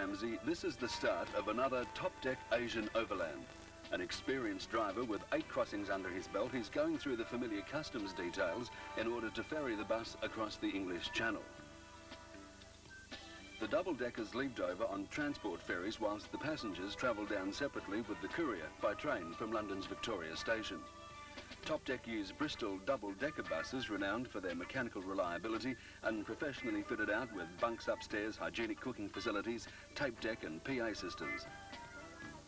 Ramsey, this is the start of another top-deck Asian overland. An experienced driver with 8 crossings under his belt, he's going through the familiar customs details in order to ferry the bus across the English Channel. The double-deckers leaped over on transport ferries whilst the passengers travel down separately with the courier by train from London's Victoria Station. Top Deck use Bristol double-decker buses renowned for their mechanical reliability and professionally fitted out with bunks upstairs, hygienic cooking facilities, tape deck and PA systems.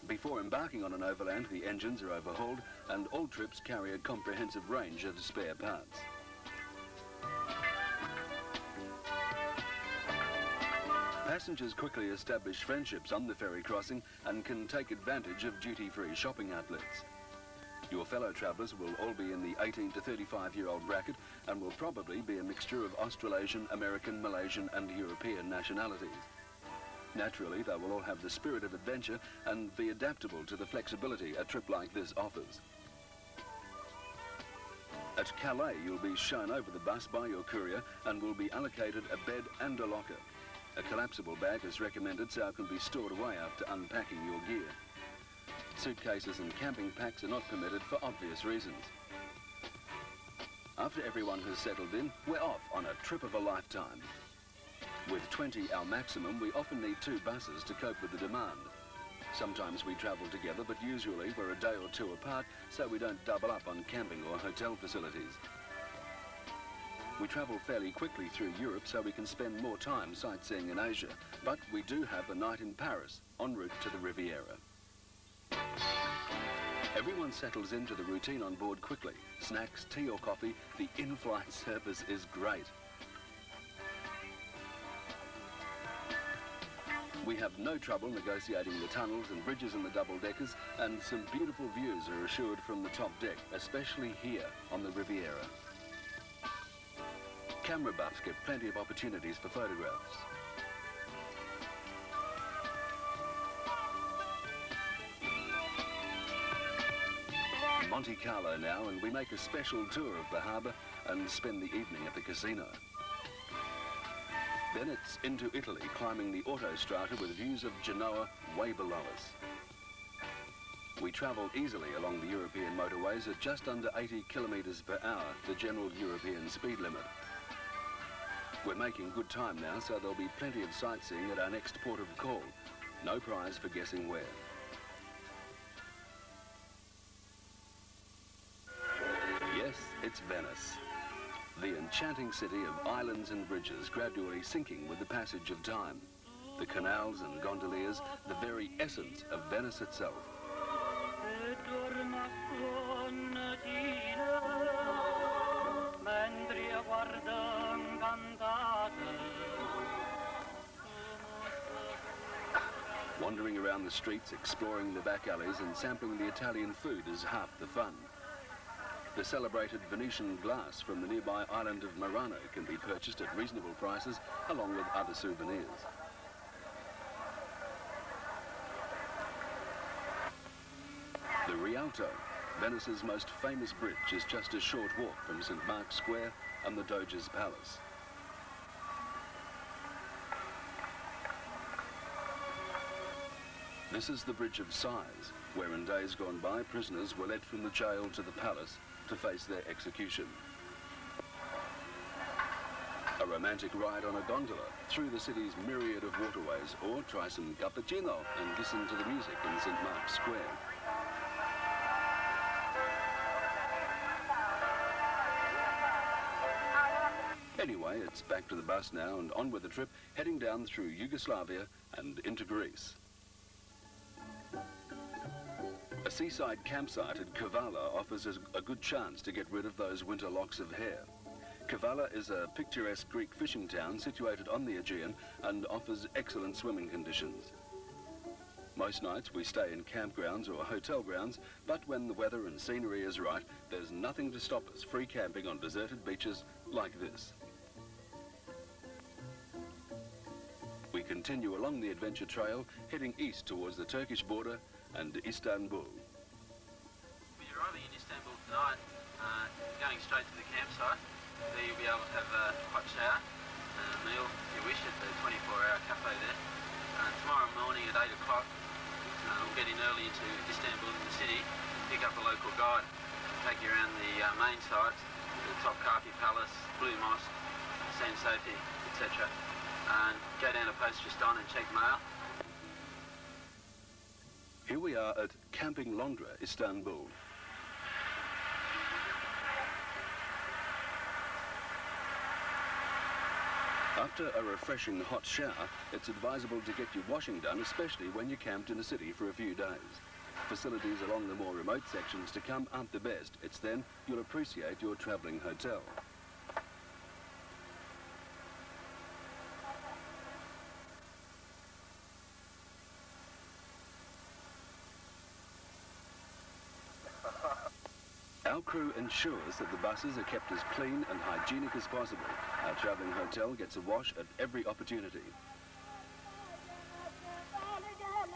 Before embarking on an overland, the engines are overhauled and all trips carry a comprehensive range of spare parts. Passengers quickly establish friendships on the ferry crossing and can take advantage of duty-free shopping outlets. Your fellow travellers will all be in the 18 to 35-year-old bracket and will probably be a mixture of Australasian, American, Malaysian and European nationalities. Naturally, they will all have the spirit of adventure and be adaptable to the flexibility a trip like this offers. At Calais, you'll be shown over the bus by your courier and will be allocated a bed and a locker. A collapsible bag is recommended so it can be stored away after unpacking your gear. Suitcases and camping packs are not permitted for obvious reasons. After everyone has settled in, we're off on a trip of a lifetime. With 20 our maximum, we often need 2 buses to cope with the demand. Sometimes we travel together, but usually we're a day or 2 apart, so we don't double up on camping or hotel facilities. We travel fairly quickly through Europe, so we can spend more time sightseeing in Asia, but we do have a night in Paris, en route to the Riviera. Everyone settles into the routine on board quickly. Snacks, tea or coffee, the in-flight service is great. We have no trouble negotiating the tunnels and bridges in the double-deckers, and some beautiful views are assured from the top deck, especially here on the Riviera. Camera buffs get plenty of opportunities for photographs. Monte Carlo now, and we make a special tour of the harbour and spend the evening at the casino. Then it's into Italy, climbing the autostrada with views of Genoa way below us. We travel easily along the European motorways at just under 80 kilometres per hour, the general European speed limit. We're making good time now, so there'll be plenty of sightseeing at our next port of call. No prize for guessing where. Yes, it's Venice. The enchanting city of islands and bridges gradually sinking with the passage of time. The canals and gondoliers, the very essence of Venice itself. Wandering around the streets, exploring the back alleys and sampling the Italian food is half the fun. The celebrated Venetian glass from the nearby island of Murano can be purchased at reasonable prices, along with other souvenirs. The Rialto, Venice's most famous bridge, is just a short walk from St. Mark's Square and the Doge's Palace. This is the Bridge of Sighs, where in days gone by, prisoners were led from the jail to the palace to face their execution. A romantic ride on a gondola through the city's myriad of waterways, or try some cappuccino and listen to the music in St. Mark's Square. Anyway, it's back to the bus now and on with the trip, heading down through Yugoslavia and into Greece. A seaside campsite at Kavala offers us a good chance to get rid of those winter locks of hair. Kavala is a picturesque Greek fishing town situated on the Aegean and offers excellent swimming conditions. Most nights we stay in campgrounds or hotel grounds, but when the weather and scenery is right, there's nothing to stop us free camping on deserted beaches like this. We continue along the adventure trail, heading east towards the Turkish border and Istanbul. When you're arriving in Istanbul tonight, going straight to the campsite, there you'll be able to have a hot shower, meal if you wish at the 24-hour cafe there. Tomorrow morning at 8 o'clock, we'll get in early into Istanbul in the city, pick up a local guide, take you around the main sites, the Topkapi Palace, Blue Mosque, San Sophie, etc. And go down to Post just on and check mail. Here we are at Camping Londra, Istanbul. After a refreshing hot shower, it's advisable to get your washing done, especially when you're camped in a city for a few days. Facilities along the more remote sections to come aren't the best. It's then you'll appreciate your travelling hotel. Our crew ensures that the buses are kept as clean and hygienic as possible. Our travelling hotel gets a wash at every opportunity.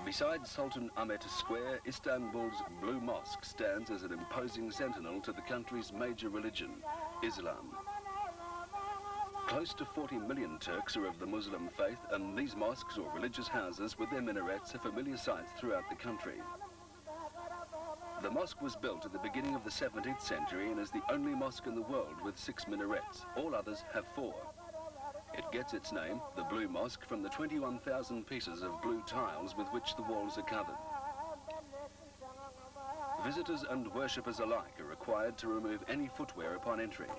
Beside Sultan Ahmet Square, Istanbul's Blue Mosque stands as an imposing sentinel to the country's major religion, Islam. Close to 40 million Turks are of the Muslim faith, and these mosques or religious houses with their minarets are familiar sights throughout the country. The mosque was built at the beginning of the 17th century and is the only mosque in the world with 6 minarets. All others have 4. It gets its name, the Blue Mosque, from the 21,000 pieces of blue tiles with which the walls are covered. Visitors and worshippers alike are required to remove any footwear upon entry.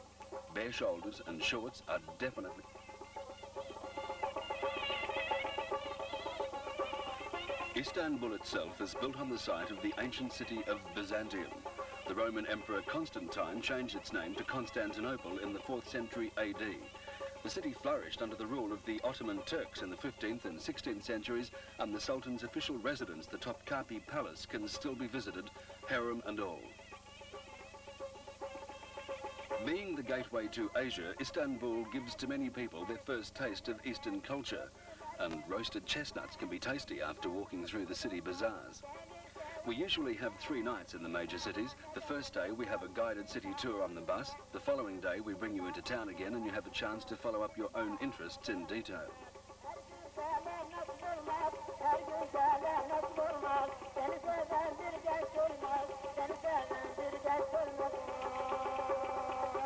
Bare shoulders and shorts are definitely... Istanbul itself is built on the site of the ancient city of Byzantium. The Roman Emperor Constantine changed its name to Constantinople in the 4th century AD. The city flourished under the rule of the Ottoman Turks in the 15th and 16th centuries, and the Sultan's official residence, the Topkapi Palace, can still be visited, harem and all. Being the gateway to Asia, Istanbul gives to many people their first taste of Eastern culture, and roasted chestnuts can be tasty after walking through the city bazaars. We usually have 3 nights in the major cities. The first day we have a guided city tour on the bus. The following day we bring you into town again and you have a chance to follow up your own interests in detail.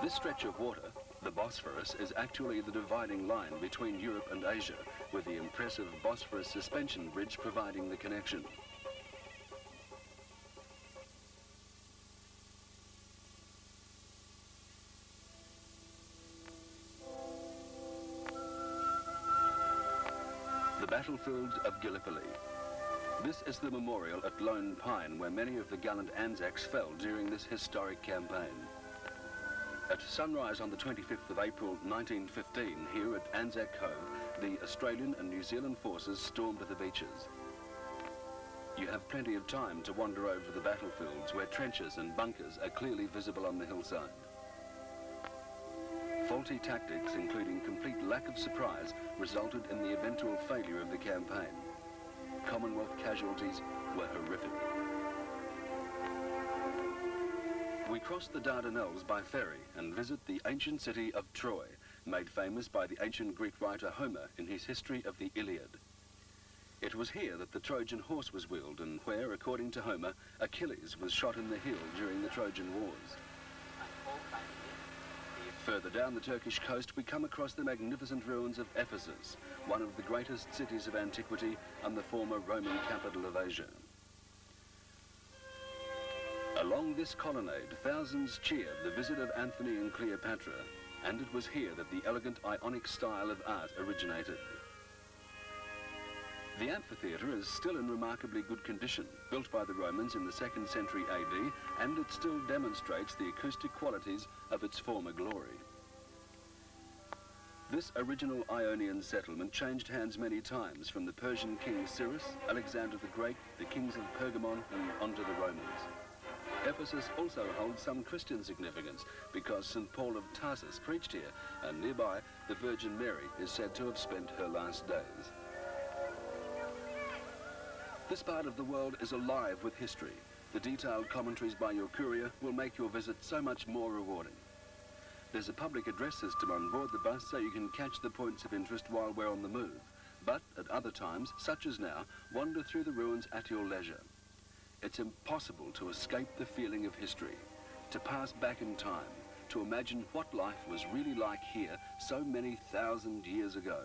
This stretch of water, the Bosphorus, is actually the dividing line between Europe and Asia, with the impressive Bosphorus suspension bridge providing the connection. The battlefield of Gallipoli. This is the memorial at Lone Pine, where many of the gallant Anzacs fell during this historic campaign. At sunrise on the 25th of April 1915, here at Anzac Cove, the Australian and New Zealand forces stormed the beaches. You have plenty of time to wander over the battlefields where trenches and bunkers are clearly visible on the hillside. Faulty tactics, including complete lack of surprise, resulted in the eventual failure of the campaign. Commonwealth casualties were horrific. We cross the Dardanelles by ferry and visit the ancient city of Troy, made famous by the ancient Greek writer Homer in his history of the Iliad. It was here that the Trojan horse was wheeled and where, according to Homer, Achilles was shot in the heel during the Trojan Wars. Further down the Turkish coast, we come across the magnificent ruins of Ephesus, one of the greatest cities of antiquity and the former Roman capital of Asia. Along this colonnade, thousands cheered the visit of Anthony and Cleopatra, and it was here that the elegant Ionic style of art originated. The amphitheatre is still in remarkably good condition, built by the Romans in the 2nd century AD, and it still demonstrates the acoustic qualities of its former glory. This original Ionian settlement changed hands many times, from the Persian king Cyrus, Alexander the Great, the kings of Pergamon, and onto the Romans. Ephesus also holds some Christian significance because St. Paul of Tarsus preached here, and nearby the Virgin Mary is said to have spent her last days. This part of the world is alive with history. The detailed commentaries by your courier will make your visit so much more rewarding. There's a public address system on board the bus so you can catch the points of interest while we're on the move. but at other times, such as now, wander through the ruins at your leisure. It's impossible to escape the feeling of history, to pass back in time, to imagine what life was really like here so many thousand years ago.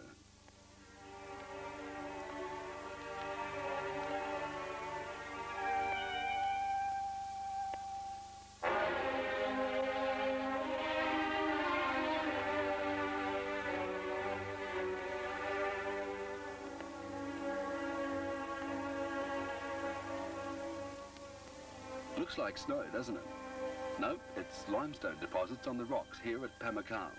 Looks like snow, doesn't it? No, it's limestone deposits on the rocks here at Pamukkale.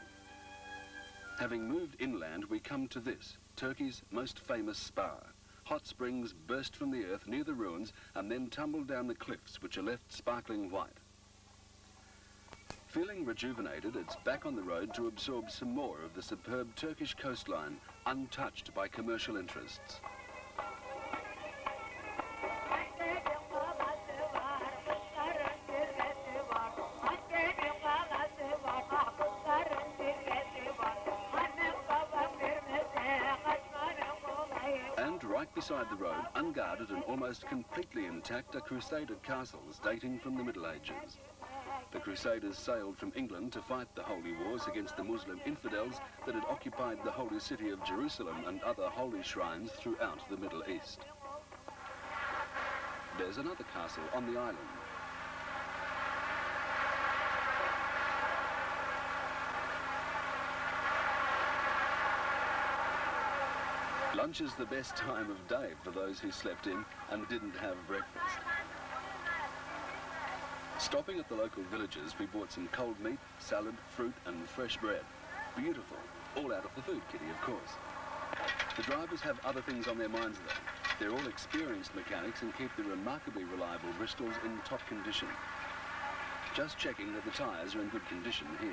Having moved inland, we come to this, Turkey's most famous spa. Hot springs burst from the earth near the ruins and then tumble down the cliffs, which are left sparkling white. Feeling rejuvenated, it's back on the road to absorb some more of the superb Turkish coastline, untouched by commercial interests. Right beside the road, unguarded and almost completely intact, are Crusader Castles dating from the Middle Ages. The Crusaders sailed from England to fight the holy wars against the Muslim infidels that had occupied the holy city of Jerusalem and other holy shrines throughout the Middle East. There's another castle on the island. Lunch is the best time of day for those who slept in and didn't have breakfast. Stopping at the local villages, we bought some cold meat, salad, fruit and fresh bread. Beautiful, all out of the food kitty, of course. The drivers have other things on their minds though. They're all experienced mechanics and keep the remarkably reliable Bristols in top condition. Just checking that the tyres are in good condition here.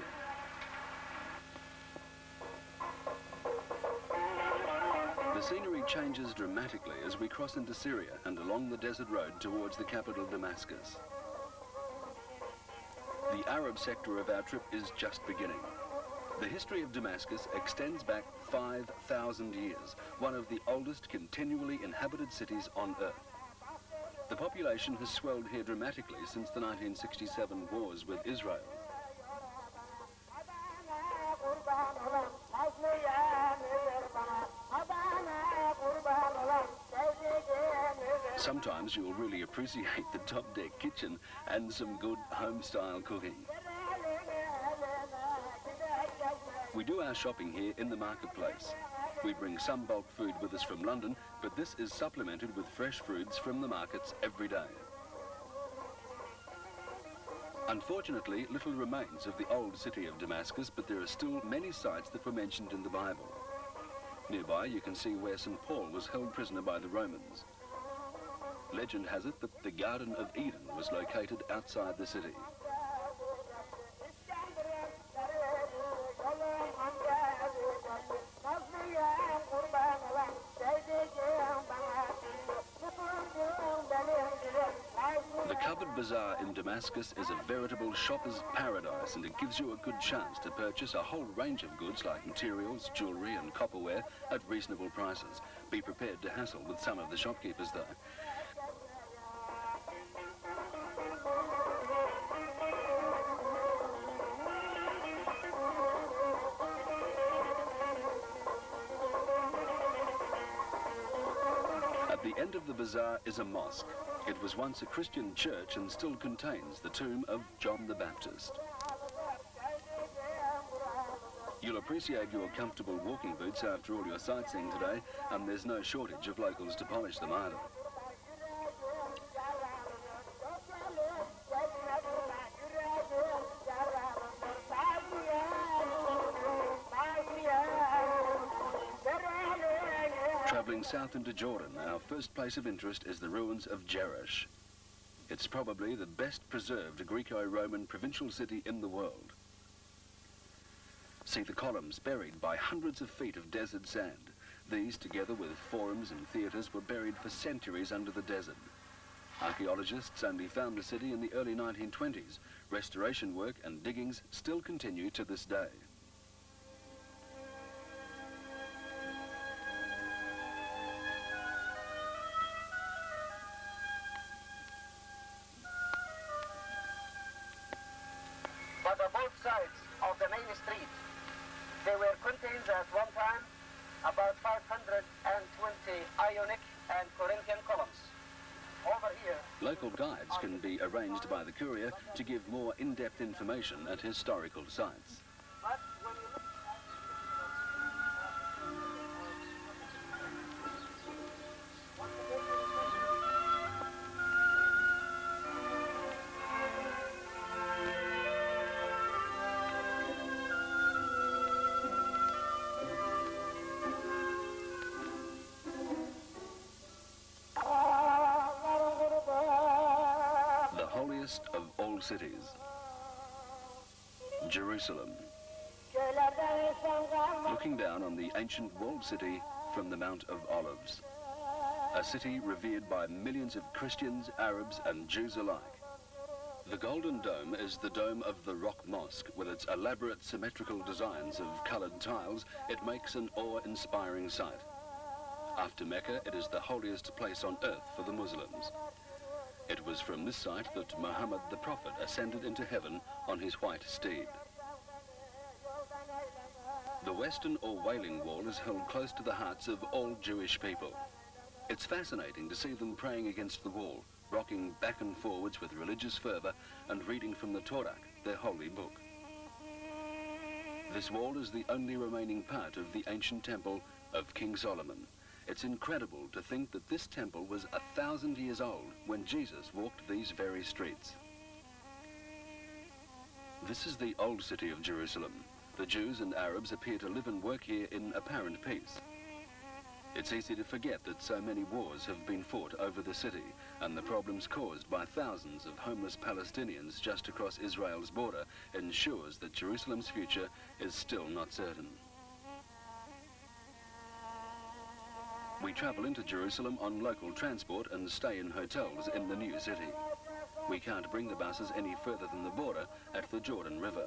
The scenery changes dramatically as we cross into Syria and along the desert road towards the capital Damascus. The Arab sector of our trip is just beginning. The history of Damascus extends back 5,000 years, one of the oldest continually inhabited cities on Earth. The population has swelled here dramatically since the 1967 wars with Israel. Sometimes you'll really appreciate the top-deck kitchen and some good home-style cooking. We do our shopping here in the marketplace. We bring some bulk food with us from London, but this is supplemented with fresh fruits from the markets every day. Unfortunately, little remains of the old city of Damascus, but there are still many sites that were mentioned in the Bible. Nearby, you can see where St. Paul was held prisoner by the Romans. Legend has it that the Garden of Eden was located outside the city. The covered bazaar in Damascus is a veritable shopper's paradise, and it gives you a good chance to purchase a whole range of goods like materials, jewellery and copperware at reasonable prices. Be prepared to hassle with some of the shopkeepers though. At the end of the bazaar is a mosque. It was once a Christian church and still contains the tomb of John the Baptist. You'll appreciate your comfortable walking boots after all your sightseeing today, and there's no shortage of locals to polish them either. Travelling south into Jordan, our first place of interest is the ruins of Jairus. It's probably the best preserved Greco-Roman provincial city in the world. See the columns buried by hundreds of feet of desert sand. These, together with forums and theatres, were buried for centuries under the desert. Archaeologists only found the city in the early 1920s. Restoration work and diggings still continue to this day. street. They were contained at one time about 520 Ionic and Corinthian columns. Over here... Local guides can be arranged by the courier to give more in-depth information at historical sites. But when you look of all cities, Jerusalem. Looking down on the ancient walled city from the Mount of Olives, a city revered by millions of Christians, Arabs and Jews alike. The Golden Dome is the dome of the Rock Mosque. With its elaborate symmetrical designs of coloured tiles, it makes an awe-inspiring sight. After Mecca, it is the holiest place on earth for the Muslims. It was from this site that Muhammad the Prophet ascended into heaven on his white steed. The Western or Wailing Wall is held close to the hearts of all Jewish people. It's fascinating to see them praying against the wall, rocking back and forwards with religious fervour and reading from the Torah, their holy book. This wall is the only remaining part of the ancient temple of King Solomon. It's incredible to think that this temple was 1,000 years old when Jesus walked these very streets. This is the old city of Jerusalem. The Jews and Arabs appear to live and work here in apparent peace. It's easy to forget that so many wars have been fought over the city and the problems caused by thousands of homeless Palestinians just across Israel's border ensures that Jerusalem's future is still not certain. We travel into Jerusalem on local transport and stay in hotels in the new city. We can't bring the buses any further than the border at the Jordan River.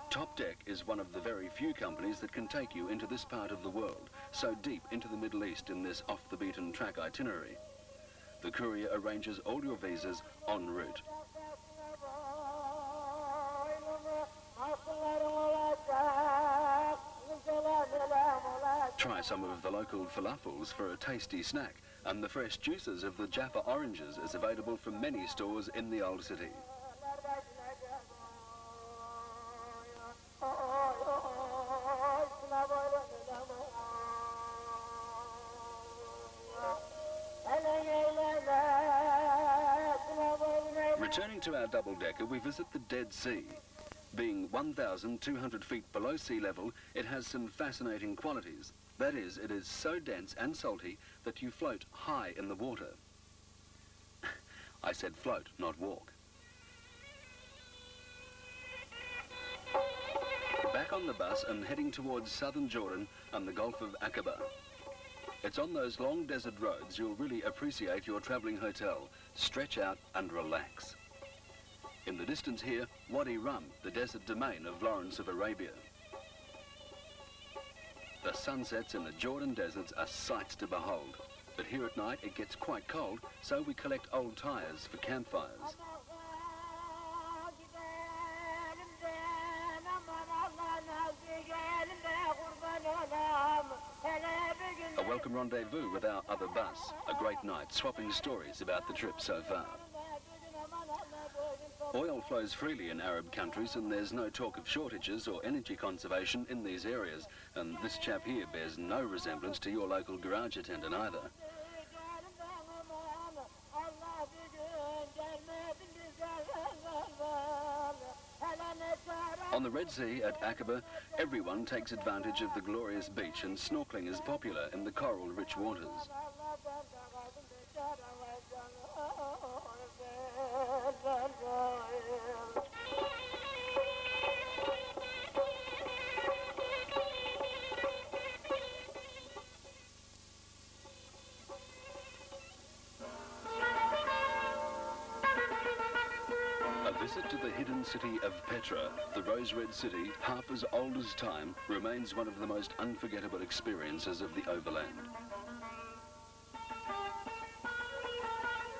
Top Deck is one of the very few companies that can take you into this part of the world, so deep into the Middle East in this off-the-beaten-track itinerary. The courier arranges all your visas en route. Try some of the local falafels for a tasty snack, and the fresh juices of the Jaffa oranges is available from many stores in the old city. Returning to our double-decker, we visit the Dead Sea. Being 1,200 feet below sea level, it has some fascinating qualities. That is, it is so dense and salty that you float high in the water. I said float, not walk. Back on the bus and heading towards southern Jordan and the Gulf of Aqaba. It's on those long desert roads you'll really appreciate your travelling hotel. Stretch out and relax. In the distance here, Wadi Rum, the desert domain of Lawrence of Arabia. The sunsets in the Jordan deserts are sights to behold. But here at night it gets quite cold, so we collect old tyres for campfires. A welcome rendezvous with our other bus. A great night swapping stories about the trip so far. Oil flows freely in Arab countries and there's no talk of shortages or energy conservation in these areas. And this chap here bears no resemblance to your local garage attendant either. On the Red Sea at Aqaba, everyone takes advantage of the glorious beach and snorkeling is popular in the coral-rich waters. A visit to the hidden city of Petra, the rose-red city, half as old as time, remains one of the most unforgettable experiences of the Overland.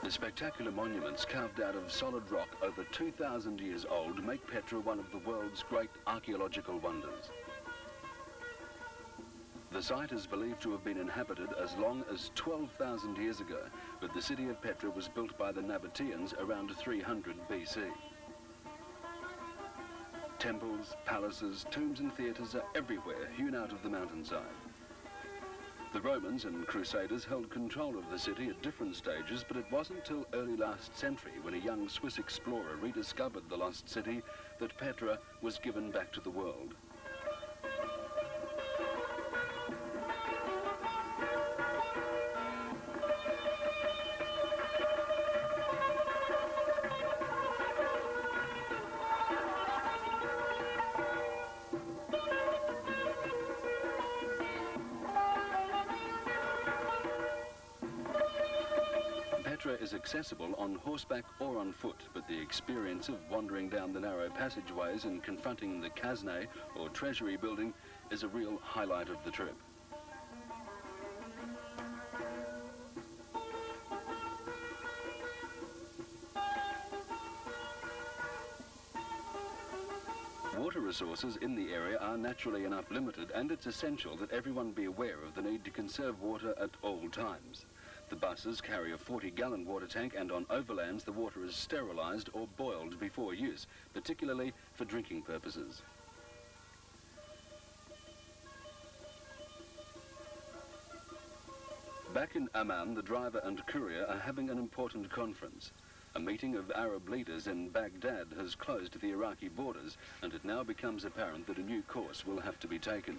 The The spectacular monuments carved out of solid rock over 2,000 years old make Petra one of the world's great archaeological wonders. The site is believed to have been inhabited as long as 12,000 years ago, but the city of Petra was built by the Nabateans around 300 BC. Temples, palaces, tombs and theatres are everywhere, hewn out of the mountainside. The Romans and Crusaders held control of the city at different stages, but it wasn't until early last century, when a young Swiss explorer rediscovered the lost city, that Petra was given back to the world. Petra is accessible on horseback or on foot, but the experience of wandering down the narrow passageways and confronting the Kazne, or treasury building, is a real highlight of the trip. Water resources in the area are naturally enough limited, and it's essential that everyone be aware of the need to conserve water at all times. The buses carry a 40-gallon water tank, and on overlands the water is sterilised or boiled before use, particularly for drinking purposes. Back in Amman, the driver and courier are having an important conference. A meeting of Arab leaders in Baghdad has closed the Iraqi borders, and it now becomes apparent that a new course will have to be taken.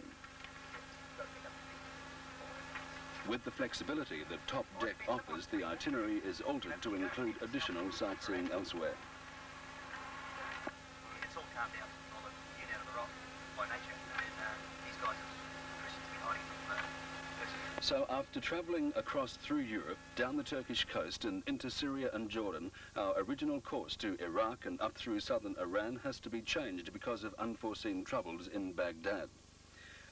With the flexibility that Top Deck offers, the itinerary is altered to include additional sightseeing elsewhere. It's all carved out, all hewn out of the rock by nature, and then these guys have Christians been hiding from Persecution. So after travelling across through Europe, down the Turkish coast and into Syria and Jordan, our original course to Iraq and up through southern Iran has to be changed because of unforeseen troubles in Baghdad.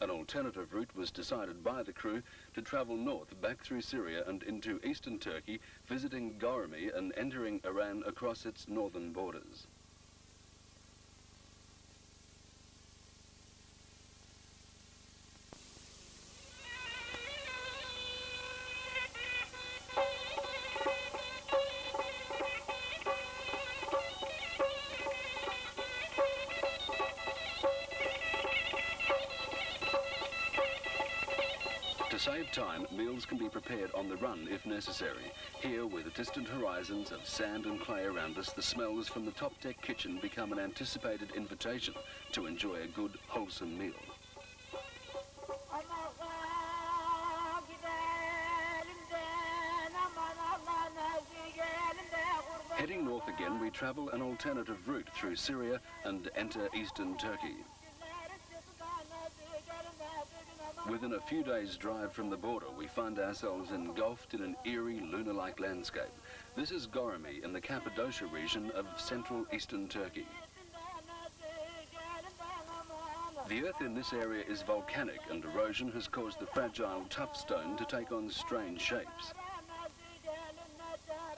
An alternative route was decided by the crew to travel north back through Syria and into eastern Turkey, visiting Goremy and entering Iran across its northern borders. To save time, meals can be prepared on the run if necessary. Here, with distant horizons of sand and clay around us, the smells from the top deck kitchen become an anticipated invitation to enjoy a good, wholesome meal. Heading north again, we travel an alternative route through Syria and enter eastern Turkey. Within a few days' drive from the border, we find ourselves engulfed in an eerie, lunar-like landscape. This is Goremy in the Cappadocia region of central eastern Turkey. The earth in this area is volcanic, and erosion has caused the fragile, tough stone to take on strange shapes.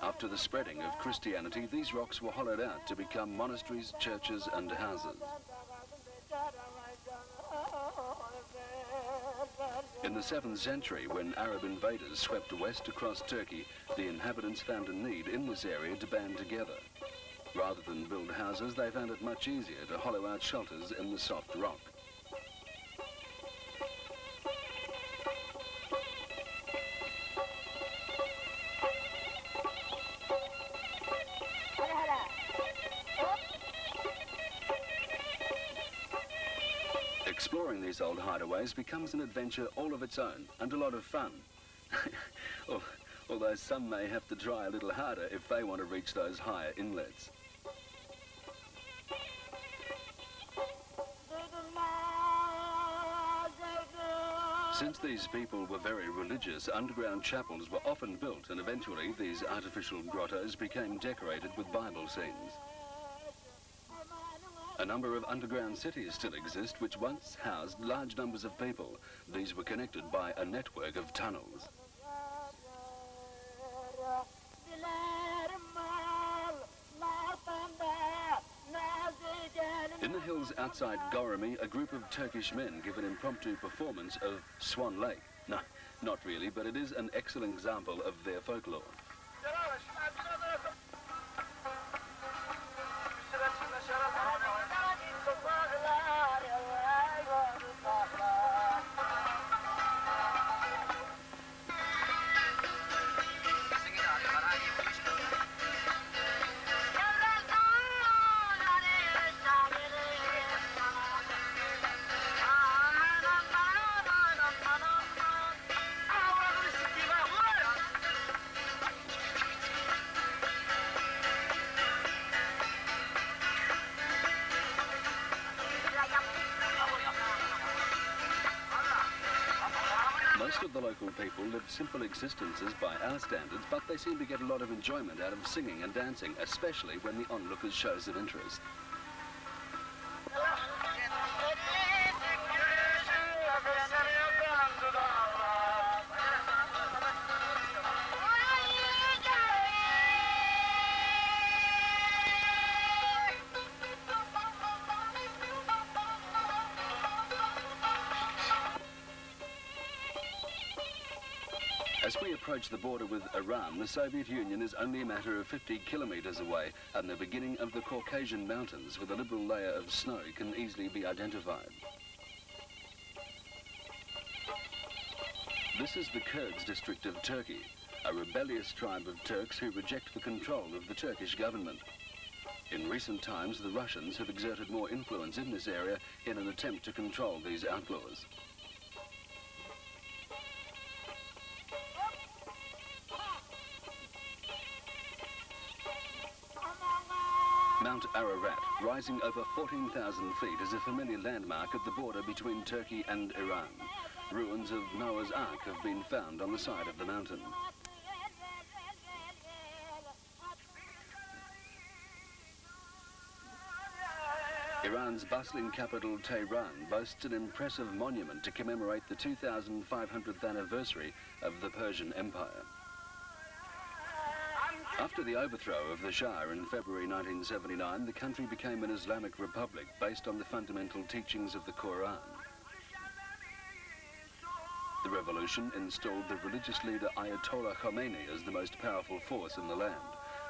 After the spreading of Christianity, these rocks were hollowed out to become monasteries, churches, and houses. In the 7th century, when Arab invaders swept west across Turkey, the inhabitants found a need in this area to band together. Rather than build houses, they found it much easier to hollow out shelters in the soft rock. Exploring these old hideaways becomes an adventure all of its own and a lot of fun. Although some may have to try a little harder if they want to reach those higher inlets. Since these people were very religious, underground chapels were often built, and eventually these artificial grottos became decorated with Bible scenes. A number of underground cities still exist which once housed large numbers of people. These were connected by a network of tunnels. In the hills outside Goramy, a group of Turkish men give an impromptu performance of Swan Lake. No, not really, but it is an excellent example of their folklore. Most of the local people live simple existences by our standards, but they seem to get a lot of enjoyment out of singing and dancing, especially when the onlookers show some interest. As we approach the border with Iran, the Soviet Union is only a matter of 50 kilometers away, and the beginning of the Caucasian Mountains with a liberal layer of snow can easily be identified. This is the Kurds District of Turkey, a rebellious tribe of Turks who reject the control of the Turkish government. In recent times, the Russians have exerted more influence in this area in an attempt to control these outlaws. Mount Ararat, rising over 14,000 feet, is a familiar landmark at the border between Turkey and Iran. Ruins of Noah's Ark have been found on the side of the mountain. Iran's bustling capital, Tehran, boasts an impressive monument to commemorate the 2,500th anniversary of the Persian Empire. After the overthrow of the Shah in February 1979, the country became an Islamic republic based on the fundamental teachings of the Quran. The revolution installed the religious leader Ayatollah Khomeini as the most powerful force in the land,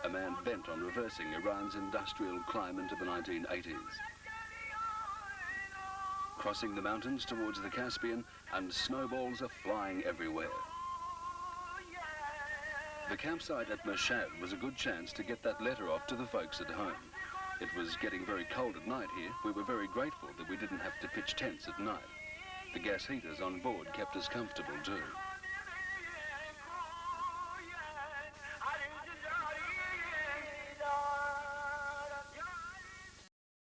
a man bent on reversing Iran's industrial climb into the 1980s. Crossing the mountains towards the Caspian, and snowballs are flying everywhere. The campsite at Mashhad was a good chance to get that letter off to the folks at home. It was getting very cold at night here. We were very grateful that we didn't have to pitch tents at night. The gas heaters on board kept us comfortable too.